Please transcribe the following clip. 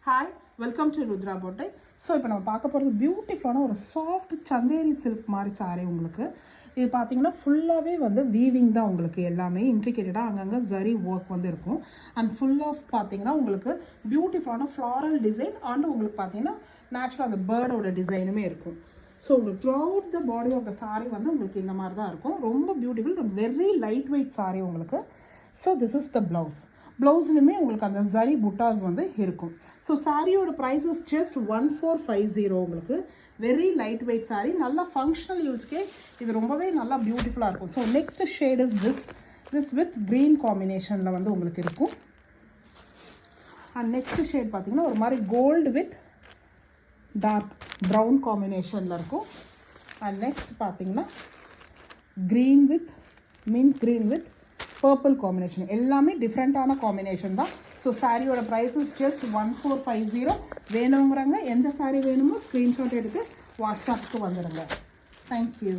Hi welcome to Rudra போட்டை. So இப்போ நம்ம பார்க்க போகிறது பியூட்டிஃபுல்லான ஒரு சாஃப்ட் சந்தேரி சில்க் மாதிரி சாரீ. உங்களுக்கு இது பார்த்தீங்கன்னா ஃபுல்லாகவே வந்து வீவிங் தான். உங்களுக்கு எல்லாமே இன்ட்ரிகேட்டடாக அங்கங்கே ஜரி ஒர்க் வந்து இருக்கும். அண்ட் ஃபுல் ஆஃப் பார்த்தீங்கன்னா உங்களுக்கு பியூட்டிஃபுல்லான ஃப்ளாரல் டிசைன் அண்ட் உங்களுக்கு பார்த்தீங்கன்னா நேச்சுரல் அந்த பேர்டோட டிசைனுமே இருக்கும். ஸோ உங்களுக்கு throughout the body of the sari வந்து உங்களுக்கு இந்த மாதிரி தான் இருக்கும். ரொம்ப beautiful, very light weight sari உங்களுக்கு. So this is the blouse. ப்ளவுஸ்லுமே உங்களுக்கு அந்த ஜரி புட்டாஸ் வந்து இருக்கும். ஸோ சாரியோட ப்ரைஸஸ் ஜஸ்ட் 1450. உங்களுக்கு வெரி லைட் வெயிட் சாரீ, நல்லா ஃபங்க்ஷனல் யூஸ்க்கே இது ரொம்பவே நல்லா பியூட்டிஃபுல்லாக இருக்கும். So next shade is this with green காம்பினேஷனில் வந்து உங்களுக்கு இருக்கும். அண்ட் நெக்ஸ்ட் ஷேட் பார்த்தீங்கன்னா ஒரு மாதிரி கோல்டு வித் டார்க் ப்ரௌன் காம்பினேஷனில் இருக்கும். அண்ட் நெக்ஸ்ட் பார்த்தீங்கன்னா green with mint green with purple combination. எல்லாமே டிஃப்ரெண்ட்டான காம்பினேஷன் தான். ஸோ சாரியோட ப்ரைஸஸ் ஜஸ்ட் 1450. வேணுங்கிறவங்க எந்த சாரீ வேணுமோ ஸ்க்ரீன்ஷாட் எடுத்து வாட்ஸ்அப்புக்கு வந்துடுங்க. தேங்க்யூ.